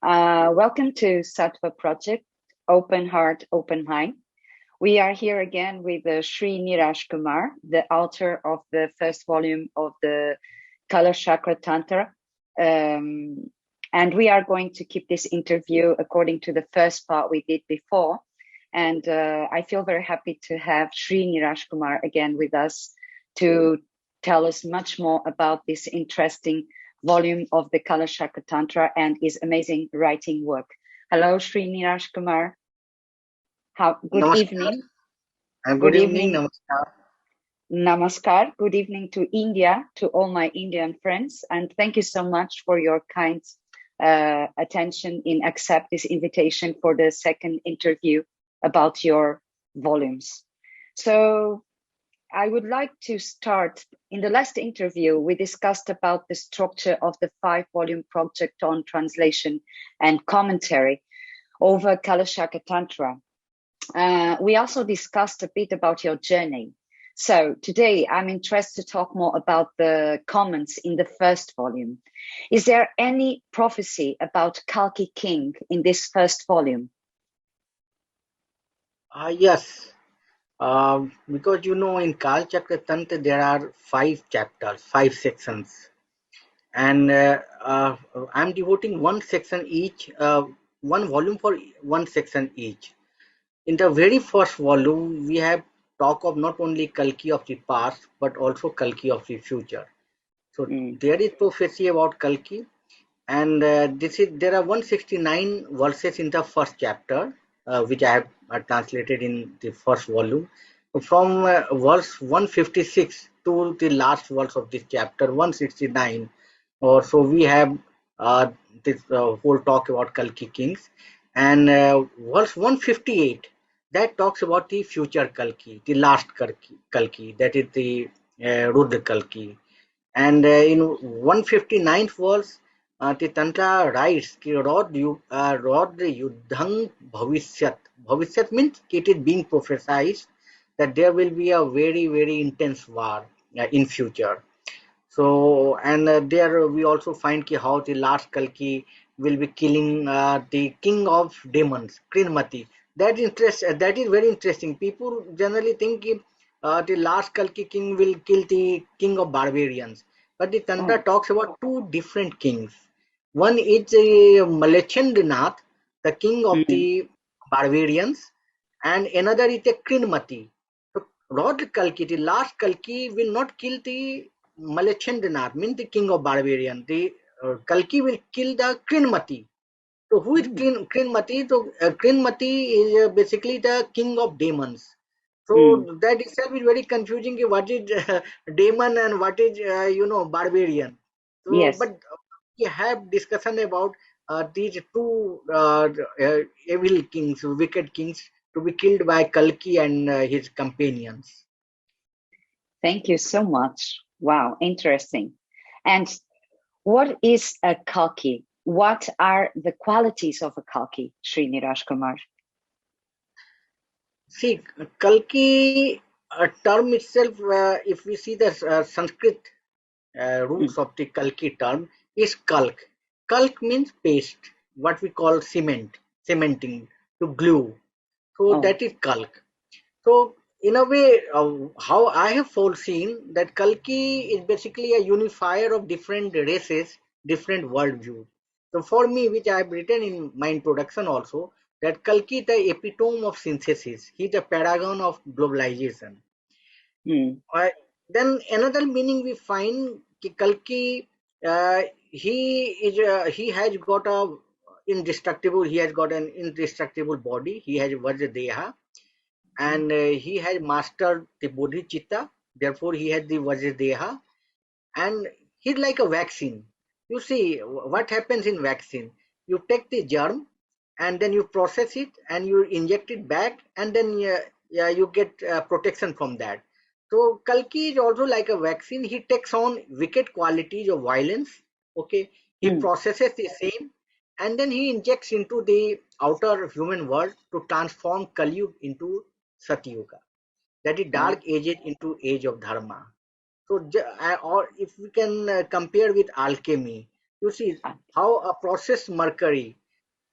Welcome to Sattva Project, Open Heart, Open Mind. We are here again with Sri Niraj Kumar, the author of the first volume of the Kalacakra Tantra. And we are going to keep this interview according to the first part we did before. And I feel very happy to have Sri Niraj Kumar again with us to tell us much more about this interesting volume of the Kalacakra Tantra and his amazing writing work. Hello, Sri Niraj Kumar. Good Namaskar. evening. Good evening. Namaskar. Namaskar. Good evening to India, to all my Indian friends. And thank you so much for your kind attention in accept this invitation for the second interview about your volumes. So I would like to start. In the last interview, we discussed about the structure of the 5-volume project on translation and commentary over Kalacakra Tantra. We also discussed a bit about your journey. So today I'm interested to talk more about the comments in the first volume. Is there any prophecy about Kalki King in this first volume? Yes. Because in Kalacakra Tantra there are 5 chapters, 5 sections, and I'm devoting one section each, one volume for one section each. In the very first volume, we have talk of not only Kalki of the past but also Kalki of the future. So there is prophecy about Kalki, and there are 169 verses in the first chapter, which I have translated in the first volume. From verse 156 to the last verse of this chapter, 169, or so we have this whole talk about Kalki kings, and verse 158 that talks about the future Kalki, the last Kalki, that is the Rudra Kalki. And in 159th verse, the Tantra writes, Rod Yuddhang Bhavishyat. Bhavishyat means it is being prophesized that there will be a very, very intense war in future. So, and there we also find how the last Kalki will be killing the king of demons, Krinmati. That is very interesting. People generally think the last Kalki king will kill the king of barbarians. But the Tantra talks about 2 different kings. One is Malachendranath, the king of the barbarians, and another is a Krinmati. So, Lord Kalki, the last Kalki, will not kill the Malachendranath, means the king of barbarian. The Kalki will kill the Krinmati. So who is Krinmati? So Krinmati is basically the king of demons. So that itself is very confusing. What is demon and what is barbarian? So, Yes. But we have discussion about these 2 evil kings, wicked kings, to be killed by Kalki and his companions. Thank you so much. Wow, interesting. And what is a Kalki? What are the qualities of a Kalki, Sri Niraj Kumar? See, Kalki term itself, if we see the Sanskrit roots of the Kalki term, is Kalk. Kalk means paste, what we call cementing, to glue. So that is Kalk. So in a way, how I have foreseen that Kalki is basically a unifier of different races, different worldviews. So for me, which I have written in my introduction also, that Kalki is the epitome of synthesis. He is the paragon of globalization. Then another meaning we find Kalki, he has got an indestructible body. He has Vajradeha, and he has mastered the bodhicitta, therefore he has the Vajradeha, and he's like a vaccine. You see what happens in vaccine. You take the germ and then you process it and you inject it back, and then you get protection from that. So Kalki is also like a vaccine. He takes on wicked qualities of violence. Okay, he processes the same, and then he injects into the outer human world to transform Kali into Satyuga. That is dark ages into age of Dharma. So, or if we can compare with alchemy, you see how a processed mercury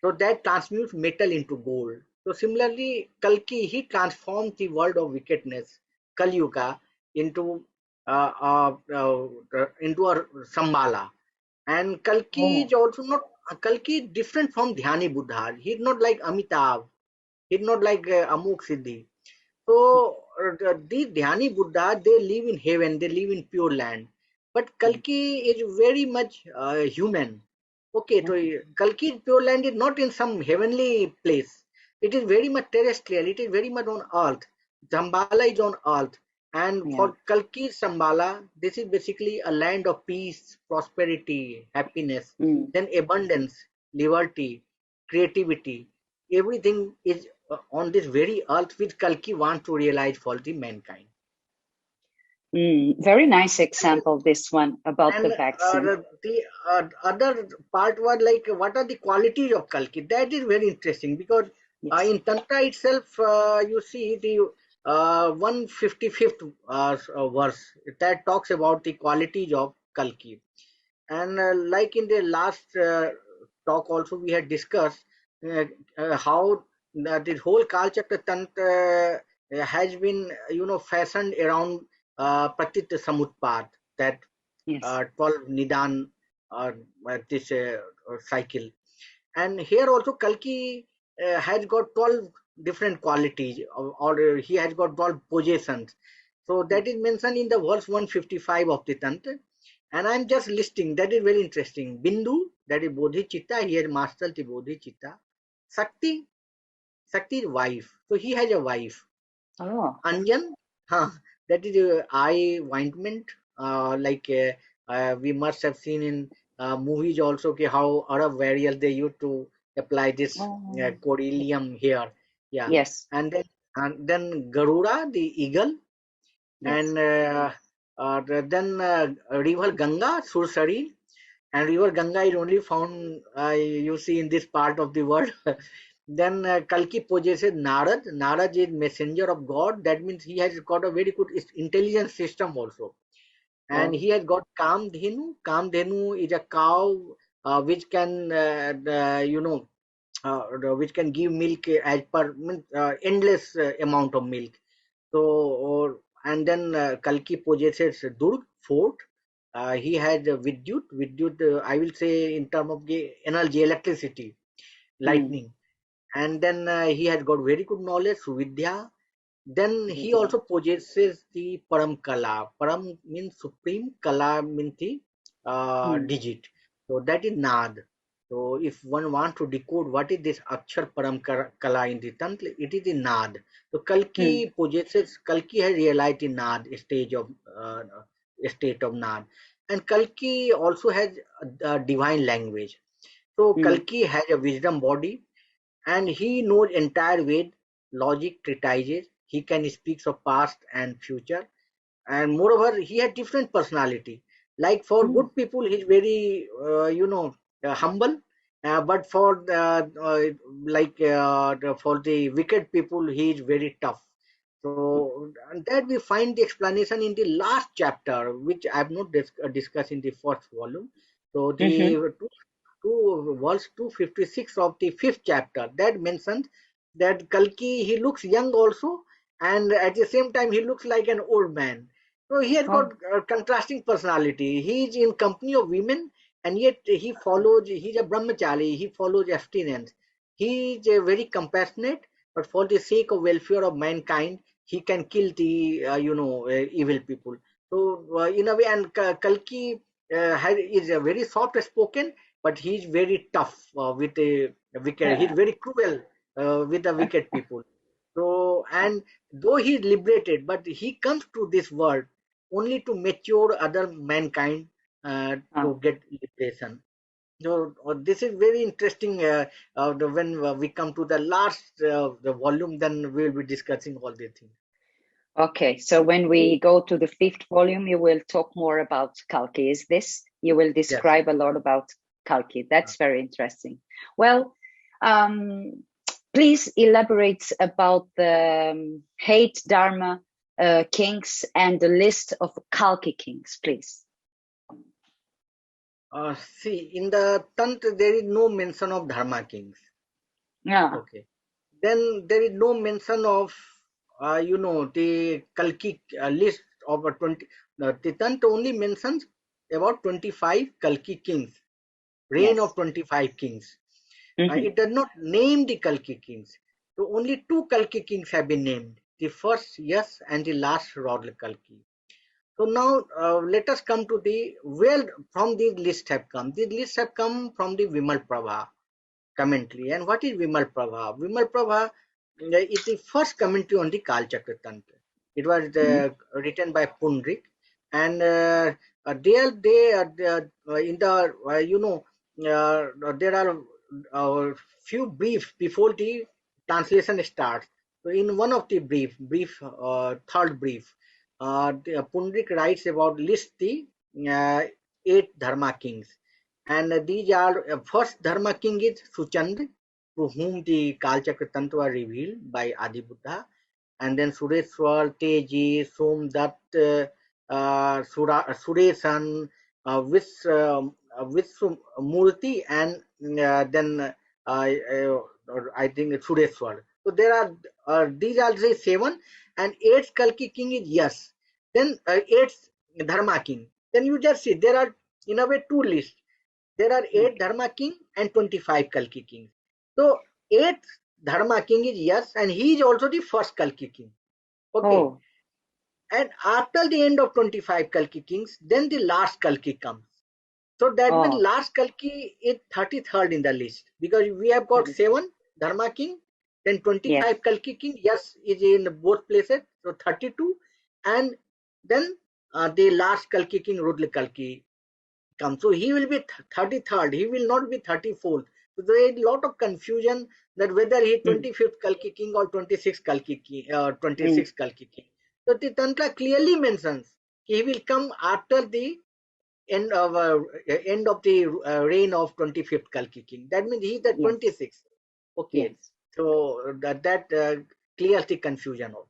So that transmutes metal into gold. So similarly, Kalki, he transforms the world of wickedness, Kali Yuga, into into a Shambhala. And Kalki is Oh. also not Kalki is different from Dhyani Buddha. He's not like Amitabh. He's not like Amuk Siddhi. So these Dhyani Buddha, they live in heaven, they live in pure land. But Mm. Kalki is very much human. Okay, so Okay. Kalki's pure land is not in some heavenly place. It is very much terrestrial. It is very much on earth. Zambala is on earth. And Yeah. for Kalki's Zambala, this is basically a land of peace, prosperity, happiness, Mm. then abundance, liberty, creativity. Everything is on this very earth which Kalki wants to realize for the mankind. Mm. Very nice example, this one about the And vaccine. the other part was like, what are the qualities of Kalki? That is very interesting because Yes. in Tantra itself, you see the 155th verse that talks about the qualities of Kalki. And like in the last talk also we had discussed uh, how the whole Kalacakra Tantra has been, fashioned around Pratit Samutpad, that Yes. 12 Nidan, uh, this cycle. And here also Kalki has got 12 different qualities, or he has got 12 positions. So Mm. that is mentioned in the verse 155 of the Tantra. And I'm just listing, that is very interesting. Bindu, that is Bodhicitta, he has mastered the Bodhicitta. Sakti, Sakti is wife. So he has a wife. Oh. Anjan, that is eye ointment. We must have seen in movies also how Arab warriors they used to apply this Oh. coryllium here. Yeah, Yes. and then Garuda, the eagle, Yes. and then river Ganga, Sursari, and river Ganga is only found you see in this part of the world. Then Kalki possesses Narad. Narad is messenger of God. That means he has got a very good intelligence system also. And Oh. he has got Kamdhenu. Kamdhenu is a cow which can, which can give milk as per endless amount of milk. So, and then Kalki possesses Durg fort. He has Vidyut. Vidyut, I will say in terms of the energy, electricity, Mm. lightning. And then he has got very good knowledge, Vidya. Then he Vidya. also possesses the Param Kala. Param means supreme, Kala means the Mm. digit. So that is Nad. So if one wants to decode what is this Akshar Param Kala in the Tantra, it is the Nad. So Mm. Kalki has realized the Nad state of Nad. And Kalki also has a divine language. So Mm. Kalki has a wisdom body and he knows entire Ved, logic, treatises. He can speak of past and future, and moreover, he had different personality. Like for Mm. good people, he's very humble, but for for the wicked people, he is very tough. So and that we find the explanation in the last chapter, which I have not discussed in the first volume. So Mm-hmm. the verse 256 of the fifth chapter that mentions that Kalki he looks young also, and at the same time he looks like an old man. So he has got Oh. contrasting personality. He is in company of women, and yet he follows. He's a brahmachari. He follows abstinence. He is very compassionate, but for the sake of welfare of mankind, he can kill the evil people. So in a way, and Kalki is very soft spoken, but he's very tough with the wicked. He's Yeah. very cruel with the wicked people. So, and though he is liberated, but he comes to this world only to mature other mankind Oh. to get liberation. So, this is very interesting. When we come to the last the volume, then we'll be discussing all these things. Okay, so when we go to the fifth volume, you will talk more about Kalki. Is this? You will Yes. describe a lot about Kalki. That's very interesting. Well, um, please elaborate about the hate Dharma kings and the list of Kalki kings, please. See, in the Tantra, there is no mention of Dharma kings. Yeah. Okay. Then there is no mention of, the Kalki list of 20. The Tantra only mentions about 25 Kalki kings, reign Yes. of 25 kings. Mm-hmm. It does not name the Kalki kings. So only two Kalki kings have been named. The first, yes, and the last, Rodl Kalki. So now let us come to the where from these lists have come. These lists have come from the Vimal Prabha commentary. And what is Vimal Prabha? Vimal Prabha is the first commentary on the Kalacakra Tantra. It was written by Pundrik, and in the there are few briefs before the translation starts. So in one of the third brief, Pundrik writes about list the uh, eight Dharma kings, and these are first Dharma king is Suchand, to whom the Kalachakra Tantra was revealed by Adi Buddha, and then Sureshwar, Teji, Somdat, Suresan, Murti, and then I think Sureshwar. So there are these are the seven, and eighth Kalki king is Yas. Then eighth Dharma king. Then you just see there are in a way two lists. There are eight Okay. Dharma king and 25 Kalki kings. So eighth Dharma king is Yas, and he is also the first Kalki king. Okay. Oh. And after the end of 25 Kalki kings, then the last Kalki comes. So that means Oh. last Kalki is 33rd in the list, because we have got 33. seven Dharma king, then Yes. 25 Kalki king. Yes, is in both places, so 32, and then the last Kalki king, Rudra Kalki, come. So he will be 33rd. He will not be 34th. So there is a lot of confusion that whether he is Mm. 25th Kalki king or 26th Kalki king, Mm. 26th Kalki king. So the Tantra clearly mentions he will come after the end of the reign of 25th Kalki king. That means he is the Yes. 26th. Okay. Yes. So that clears the confusion also.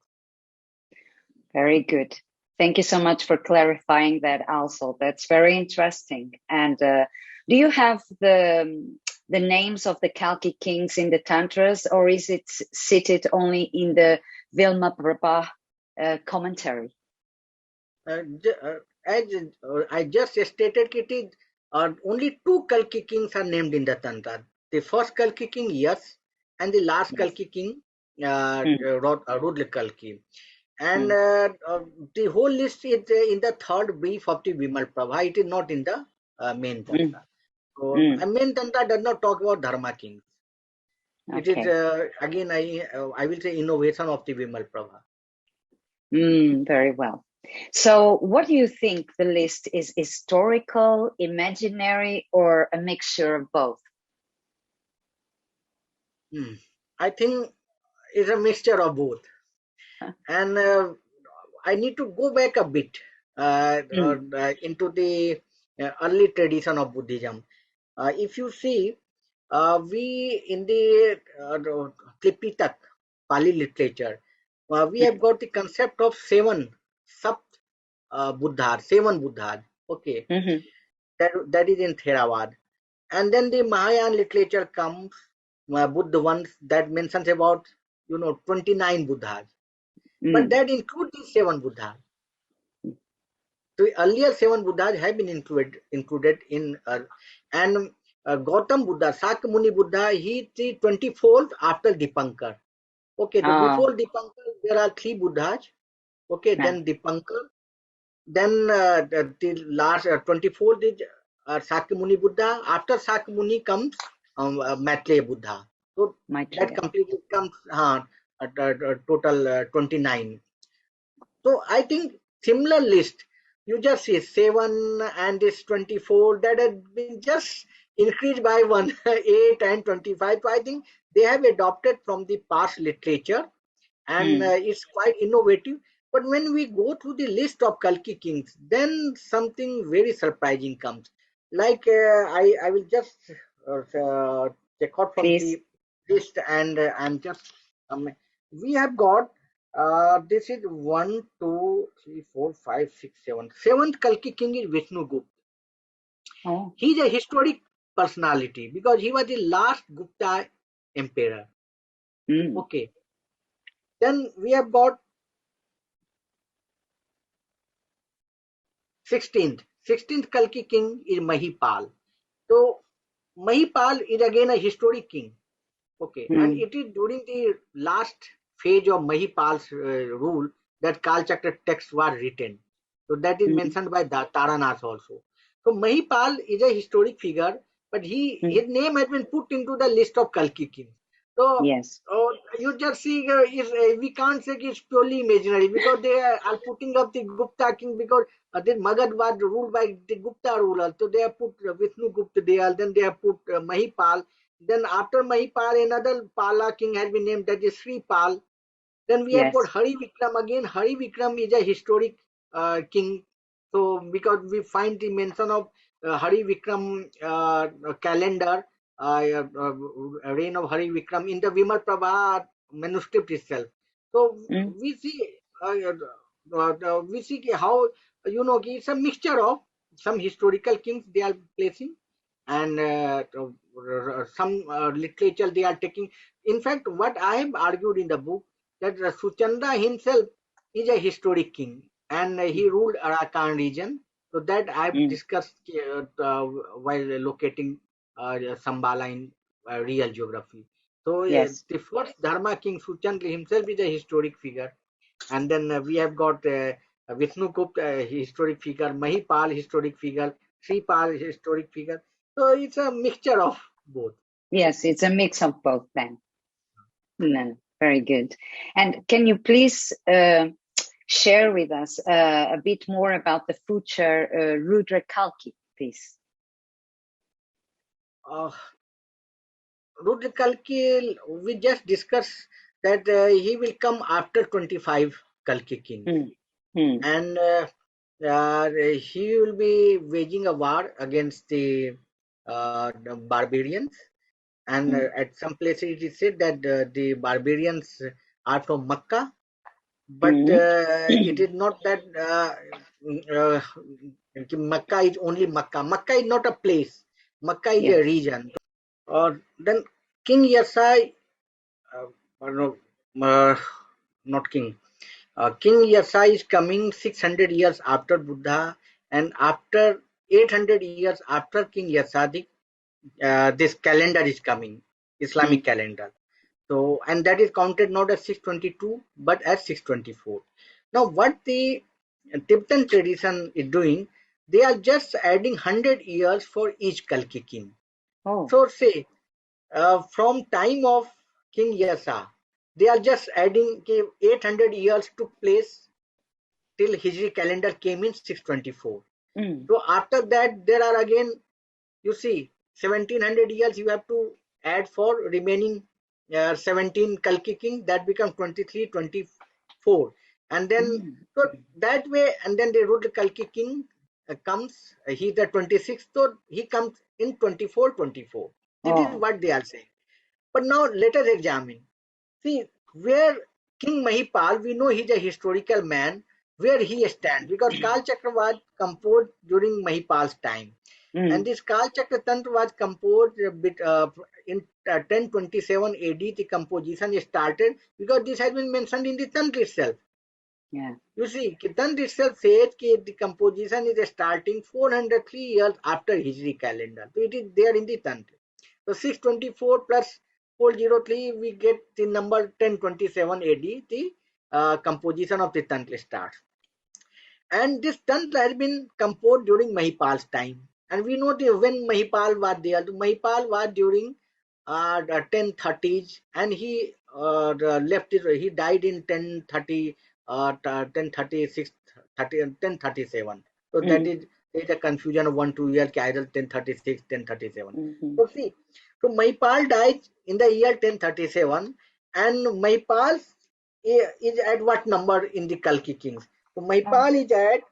Very good. Thank you so much for clarifying that also. That's very interesting. And do you have the names of the Kalki kings in the Tantras, or is it seated only in the Vilma Prabha commentary? As I just stated, it is only two Kalki kings are named in the Tantra. The first Kalki king, yes, and the last Yes. Kalki king, Mm. Rudra Kalki. And Mm. the whole list is in the third brief of the Vimal Prabha. It is not in the main Mm. Tantra. So Mm. main Tantra does not talk about Dharma kings. It is Okay. again I will say innovation of the Vimal Prabha. Very well. So, what do you think the list is historical, imaginary, or a mixture of both? Hmm. I think it's a mixture of both. And I need to go back a bit Mm. into the early tradition of Buddhism. If you see, we in the Tripitak Pali literature, we have got the concept of Sapt Buddhas, seven Buddhas. Okay, Mm-hmm. that is in Theravada. And then the Mahayan literature comes, Buddha ones that mentions about 29 Buddhas, but Mm. that includes the seven Buddhas. The earlier seven Buddhas have been included in, and Gautam Buddha, Sakyamuni Buddha, he is the 24th after Dipankar. Okay, the Ah, before Dipankar there are three Buddhas. Okay, yeah. then Dipankar, then the last 24th is Sakyamuni Buddha. After Sakyamuni comes Maitreya Buddha. So that Maitreya. completely comes total 29. So I think similar list. You just see seven and this 24 that had been just increased by one 8 and 25. So I think they have adopted from the past literature, and Mm. it's quite innovative. But when we go through the list of Kalki kings, then something very surprising comes. Like I will just check out from Please. the list, and I'm just we have got this is one, two, three, four, five, six, seven. Seventh Kalki king is Vishnu Gupta. Oh. He's a historic personality because he was the last Gupta emperor. Okay. Then we have got 16th Kalki king is Mahipal. So Mahipal is again a historic king. Okay, and it is during the last phase of Mahipal's rule that Kalchakra texts were written. So that is mentioned by Taranas also. So Mahipal is a historic figure, but his name has been put into the list of Kalki kings. So Yes. you just see, we can't say it's purely imaginary because they are putting up the Gupta king because the Magad was ruled by the Gupta ruler. So they have put Vishnu Gupta there, then they have put Mahipal. Then after Mahipal, another Pala king has been named, that is Sri Pal. Then we have got Yes. Hari Vikram again. Hari Vikram is a historic king. So because we find the mention of Hari Vikram calendar, reign of Hari Vikram in the Vimal Prabha manuscript itself. So we see how it's a mixture of some historical kings they are placing and some literature they are taking. In fact, what I have argued in the book that Suchanda himself is a historic king and he ruled Arakan region. So that I've discussed while locating Shambhala in real geography. So Yes. the first Dharma king Suchandra himself is a historic figure. And then we have got Vishnu Gupta, historic figure, Mahipal, historic figure, Sripal, historic figure. So it's a mixture of both. Yes, it's a mix of both then. No, very good. And can you please share with us a bit more about the future Rudra Kalki, please? Rudra Kalki, we just discussed that he will come after 25 Kalki kings. And he will be waging a war against the barbarians. And at some places it is said that the barbarians are from Makkah, but it is not that Makkah is only Makkah. Makkah is not a place. Makkah is a region. Then King Yasai, no, not King. King Yasai is coming 600 years after Buddha, and after 800 years after King Yasadi, this calendar is coming, Islamic calendar. So, and that is counted not as 622 but as 624. Now, what the Tibetan tradition is doing, they are just adding 100 years for each Kalki king. So, say from time of King Yasa, they are just adding 800 years took place till Hijri calendar came in 624. So after that, there are again, you see, 1700 years you have to add for remaining 17 Kalki king, that becomes 23, 24. And then, so that way, and then the Rudra Kalki king comes, he's the 26th, so he comes in 24, 24. This is what they are saying. But now let us examine. See, where King Mahipal, we know he's a historical man, where he stands, because Kalachakra was composed during Mahipal's time. And this Kalachakra Tantra was composed a bit in 1027 AD. The composition started because this has been mentioned in the Tantra itself. Yeah. You see, Tantra itself says that the composition is starting 403 years after Hijri calendar. So it is there in the Tantra. So 624 plus 403, we get the number 1027 AD, the composition of the Tantra starts. And this Tantra has been composed during Mahipal's time. And we know when Mahipal was there, Mahipal was during the 1030s, and he left it, he died in 1030, 1036, 1037. So that is, there is a confusion of 1-2 years, either 1036, 1037. So see, so Mahipal died in the year 1037, and Mahipal is at what number in the Kalki Kings? So Mahipal is at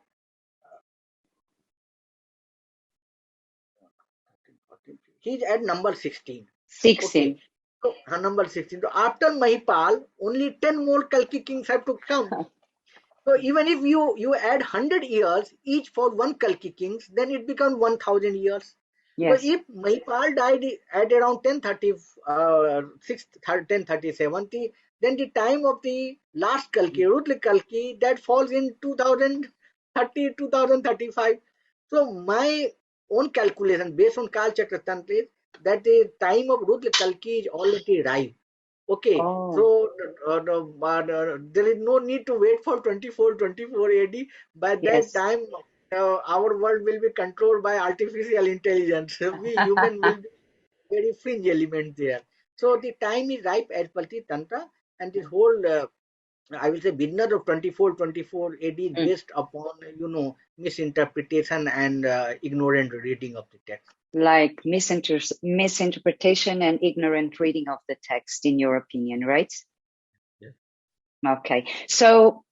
he's at number 16. 16. Okay. So number 16. So after Mahipal, only 10 more Kalki kings have to come. So even if you add 100 years each for one Kalki kings, then it becomes 1000 years. So Yes. if Mahipal died at around 1030, 1030, 70, then the time of the last Kalki, Rudra Kalki, that falls in 2030, 2035. So my own calculation based on Kalacakra Tantra is that the time of Rudra Kalki is already ripe. Okay, Oh, so there is no need to wait for 24 AD. By that yes. time, our world will be controlled by artificial intelligence. We human will be very fringe element there. So the time is ripe as per the Tantra, and this whole I will say business of 24 AD is Mm. based upon misinterpretation and ignorant reading of the text. Like misinterpretation and ignorant reading of the text, in your opinion, right? Yeah. Okay. So,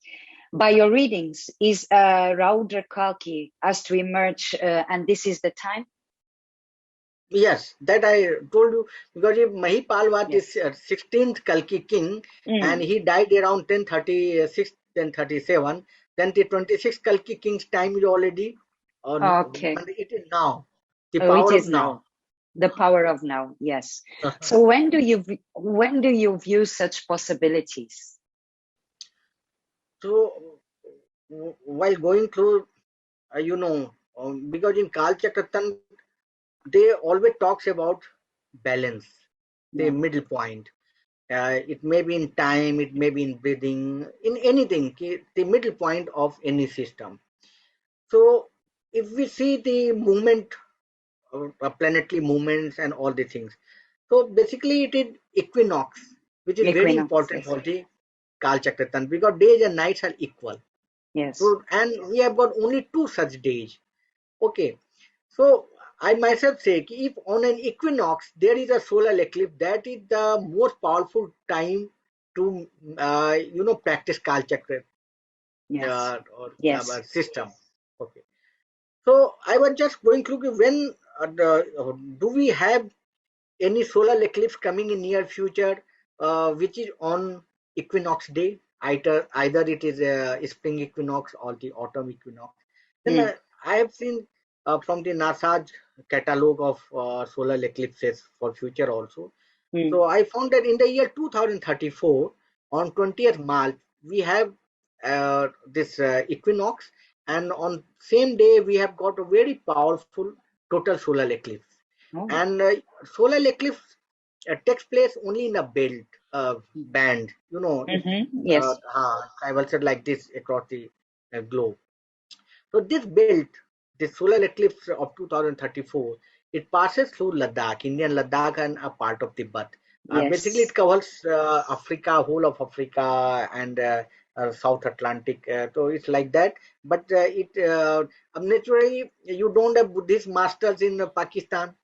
by your readings, is Raudra Kalki as to emerge, and this is the time? Yes, that I told you because if Mahipal was the Yes. 16th Kalki king and Mm. he died around 1036, 1037, then the 26th Kalki king's time is already on, Okay. and it is now, the Oh, it power of is now. now. The power of now. Yes. So when do you view such possibilities? So while going through, because in Kalchakrattan, they always talks about balance, the Yeah. middle point. It may be in time, it may be in breathing, in anything, the middle point of any system. So, if we see the movement, planetary movements, and all the things, so basically it is equinox, which is very Equinox. important Yes. for the Kal Chakratan because days and nights are equal. Yes. So, and we have got only two such days. Okay, so I myself say if on an equinox there is a solar eclipse, that is the most powerful time to practice Kalchakra Yes. or Yes. system. Okay, so I was just going through when do we have any solar eclipse coming in near future, which is on equinox day, either it is a spring equinox or the autumn equinox. Then Mm. I have seen from the NASA's catalog of solar eclipses for future also. Mm. So I found that in the year 2034, on 20th March, we have this equinox, and on same day we have got a very powerful total solar eclipse. Oh. And solar eclipse takes place only in a belt band. It Yes. travels like this across the globe. So this belt, the solar eclipse of 2034, it passes through Ladakh, Indian Ladakh, and a part of Tibet. Basically, it Yes. covers Africa, whole of Africa, and South Atlantic. So it's like that. But naturally, you don't have Buddhist masters in Pakistan.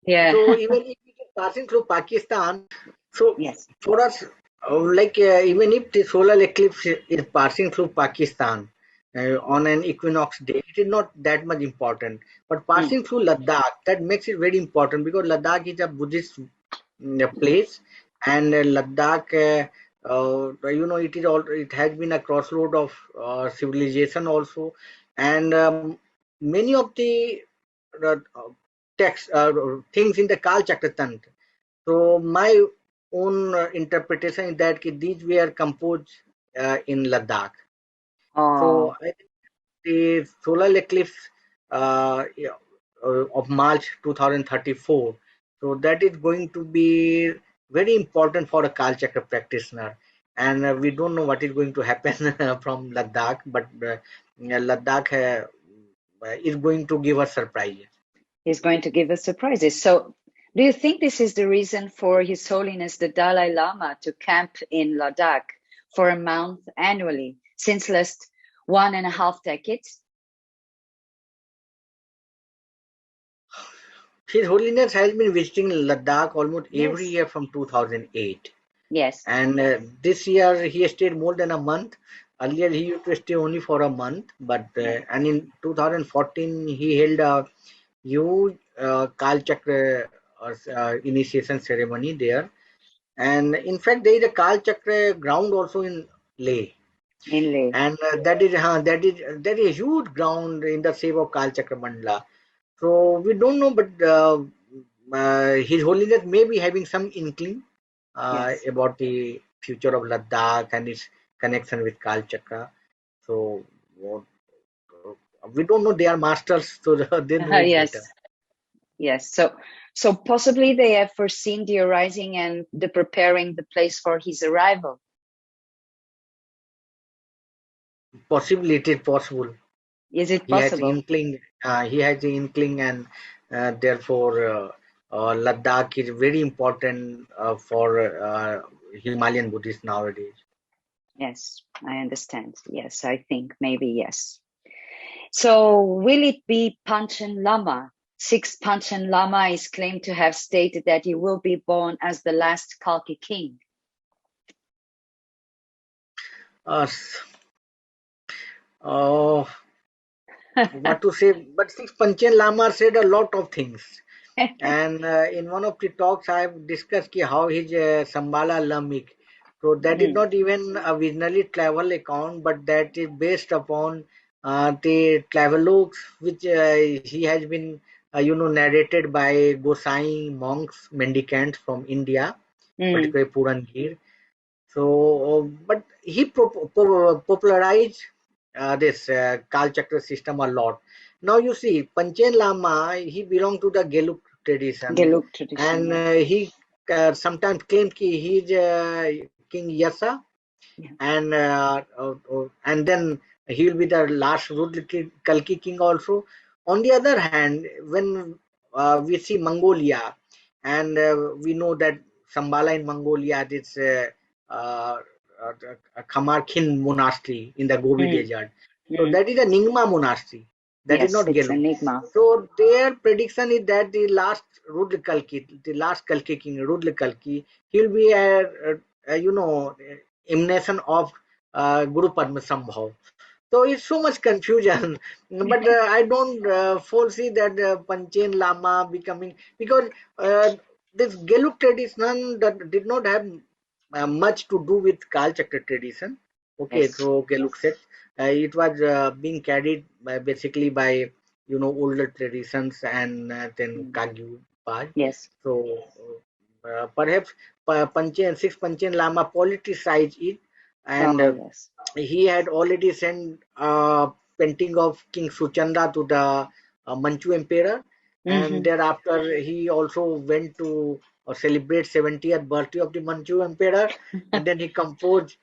Yeah. So even if it is passing through Pakistan, so Yes. for us, even if the solar eclipse is passing through Pakistan on an equinox day, it is not that much important. But Mm. passing through Ladakh, that makes it very important because Ladakh is a Buddhist place, and Ladakh, it is all. It has been a crossroad of civilization also, and many of the text things in the Kal Chakratan. So my own interpretation is that these were composed in Ladakh. So Oh. I think the solar eclipse of March 2034. So that is going to be very important for a Kal Chakra practitioner. And we don't know what is going to happen from Ladakh, but Ladakh is going to give us surprises. He's going to give us surprises. So, do you think this is the reason for His Holiness the Dalai Lama to camp in Ladakh for a month annually since last 1.5 decades? His Holiness has been visiting Ladakh almost every Yes. year from 2008. Yes. And this year he stayed more than a month. Earlier he used to stay only for a month, but Yes. and in 2014 he held a huge Kal Chakra initiation ceremony there. And in fact, there is a Kal Chakra ground also in Leh. Indeed. And that is a huge ground in the shape of Kalachakra Mandala. So we don't know, but His Holiness may be having some inkling Yes. about the future of Ladakh and its connection with Kalachakra. So we don't know. They are masters, so they know it better. Yes. Yes. So possibly they have foreseen the arising and the preparing the place for his arrival. Possibly it is possible. Is it He has the possible? inkling. He has the inkling, and therefore Ladakh is very important for Himalayan Buddhists nowadays. Yes, I understand. Yes, I think maybe yes. So will it be Panchen Lama? Sixth Panchen Lama is claimed to have stated that he will be born as the last Kalki king. Uh, what to say? But since Panchen Lama said a lot of things, and in one of the talks I've discussed how his Shambhala Lamik. So that is not even a visionary travel account, but that is based upon the travelogues which he has been, narrated by Gosai monks, mendicants from India, particularly Purangir. So, but he popularized this Kalachakra system a lot. Now you see, Panchen Lama, he belonged to the Geluk tradition, Gelug tradition, and yeah. he sometimes claimed he is King Yasa, Yeah. and then he will be the last Kalki king also. On the other hand, when we see Mongolia, and we know that Shambhala in Mongolia is uh, a Khamarkin monastery in the Gobi Mm, Desert. So mm. that is a Nyingma monastery. That is Yes, not it's Gelug. enigma. So their prediction is that the last Rudra Kalki, the last Kalki king, Rudra Kalki, he will be emanation of Guru Padma Sambhav. So it's so much confusion, but I don't foresee that Panchen Lama becoming, because uh, this Geluk tradition that did not have much to do with Kalachakra tradition. Okay, Yes. so Geluk sect, it was being carried basically by older traditions, and then Mm. Kagyu Paj. Yes. So perhaps Panchen, six Panchen Lama politicized it, and Oh, yes. he had already sent a painting of King Suchanda to the Manchu emperor, and Mm-hmm. thereafter he also went to celebrate 70th birthday of the Manchu emperor, and then he composed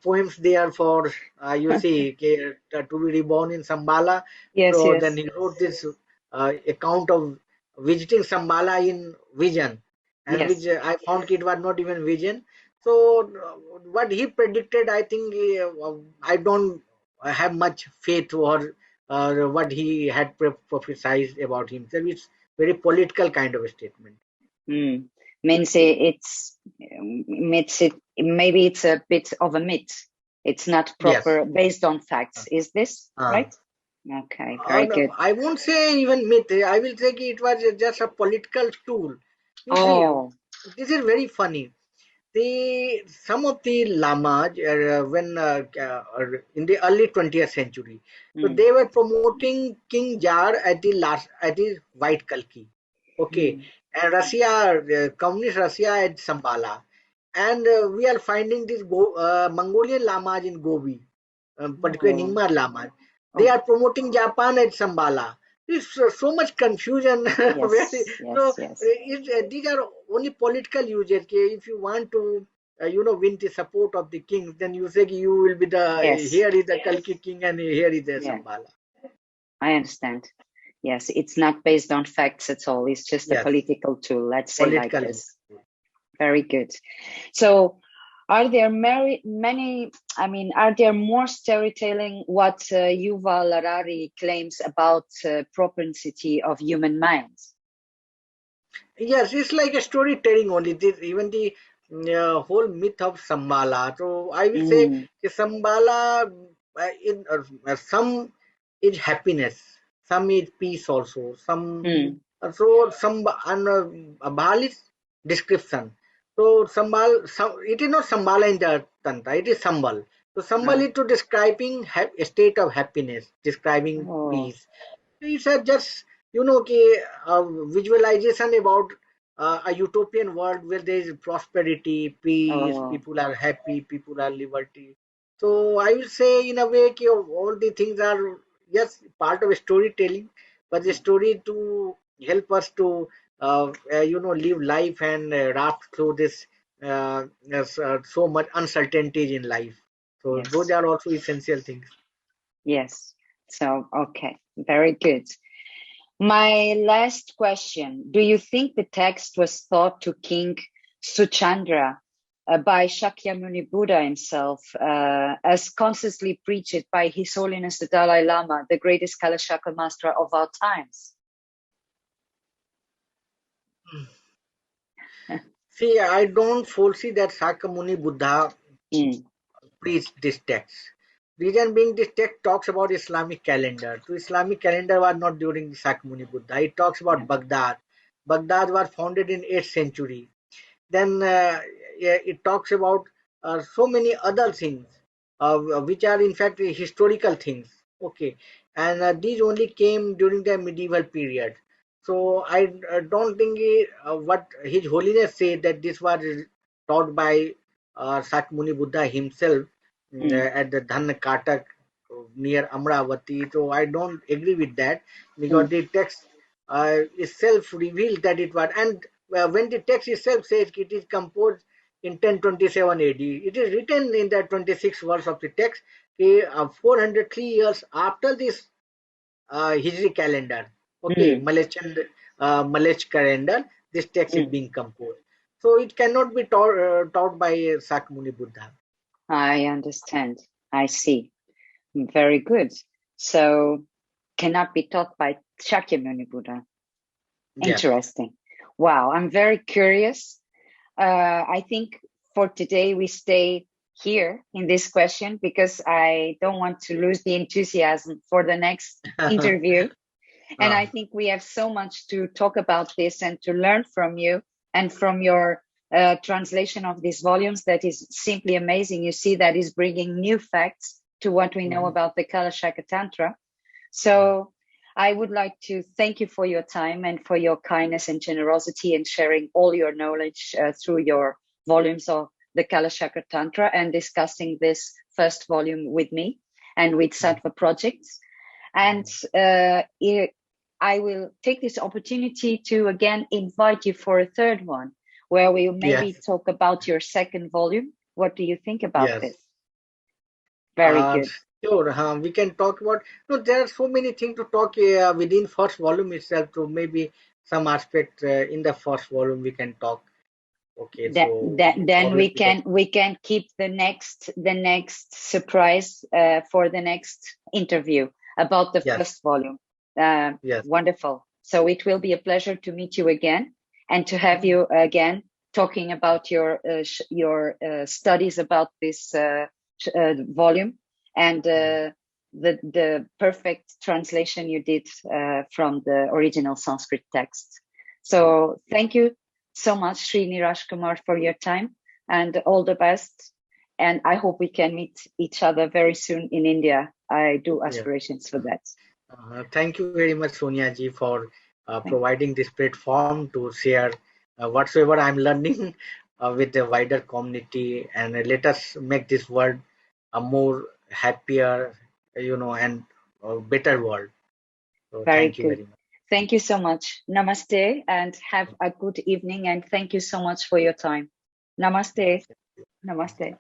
poems there for to be reborn in Shambhala. Yes, So then yes, he wrote this account of visiting Shambhala in vision, and which yes, I found it was not even vision. So what he predicted, I think I don't have much faith or what he had prophesied about himself. It's very political kind of a statement. mm. Means maybe it's a bit of a myth. It's not Yes. proper based on Uh, facts. Is this uh, right? Okay, very no, good. I won't say even myth. I will say it was just a political tool. You see, Oh, this is very funny. Some of the lamas when in the early 20th century, so mm, they were promoting King Jar at the White Kalki, okay, mm. and Russia, communist Russia at Sambala, and we are finding these Mongolian lamas in Gobi, particularly Oh, Nyingma lamas. They oh, are promoting Japan at Sambala. There's so much confusion. yes, yes, So yes, these are only political uses. Okay? If you want to, win the support of the kings, then you say you will be yes, here is the Kalki king and here is the yeah. Sambhala. I understand. Yes, it's not based on facts at all. It's just a Yes, political tool. Let's say like political. this. Very good. So, are there many? I mean, are there more storytelling what Yuval Harari claims about propensity of human minds? Yes, it's like a storytelling only. This even the whole myth of Sambhala. So I will say Mm, the Sambhala, some is happiness, some is peace also, some mm, some and Bhal is description. So Sambal, it is not Sambhala in the Tantra, it is Sambal. So Shambhala to describing a state of happiness, describing peace. It's a just visualization about a utopian world where there is prosperity, peace, people are happy, people are liberty. So I will say in a way all the things are yes part of storytelling, but the story to help us to live life and raft through this so much uncertainties in life. So those are also essential things. Yes. So, okay. Very good. My last question. Do you think the text was taught to King Suchandra by Shakyamuni Buddha himself, as consciously preached by His Holiness the Dalai Lama, the greatest Kalacakra master of our times? See, I don't foresee that Shakyamuni Buddha preached this text. Reason being, this text talks about Islamic calendar. So Islamic calendar was not during the Shakyamuni Buddha. It talks about Baghdad. Baghdad was founded in 8th century. Then it talks about so many other things, which are in fact historical things. Okay, and these only came during the medieval period. So I don't think what His Holiness said that this was taught by Sakyamuni Buddha himself at the Dhanakatak near Amravati. So I don't agree with that because the text itself reveals that it was, and when the text itself says it is composed in 1027 AD, it is written in the 26th verse of the text, 403 years after this Hijri calendar, okay, Malech calendar, this text is being composed. So it cannot be taught by Sakyamuni Buddha. I understand. I see. Very good. So cannot be taught by Shakyamuni Buddha. Interesting. Wow, I'm very curious. I think for today we stay here in this question because I don't want to lose the enthusiasm for the next interview. And I think we have so much to talk about this and to learn from you and from your translation of these volumes that is simply amazing. You see that is bringing new facts to what we know about the Kalacakra Tantra. So I would like to thank you for your time and for your kindness and generosity and sharing all your knowledge through your volumes of the Kalacakra Tantra and discussing this first volume with me and with Sattva Project. And I will take this opportunity to again invite you for a third one, where we will maybe talk about your second volume. What do you think about this? Very good. Sure, we can talk about. No, there are so many things to talk within first volume itself. So maybe some aspect in the first volume we can talk. Okay, then we can keep the next surprise for the next interview about the first volume. Wonderful. So it will be a pleasure to meet you again and to have you again talking about your studies about this volume and the perfect translation you did from the original Sanskrit text. So thank you so much, Sri Niraj Kumar, for your time and all the best. And I hope we can meet each other very soon in India. I do aspirations for that. Thank you very much, Sonia ji, for providing this platform to share whatsoever I'm learning with the wider community, and let us make this world a more happier, and better world. So thank you very much. Thank you so much. Namaste and have a good evening. And thank you so much for your time. Namaste. Namaste.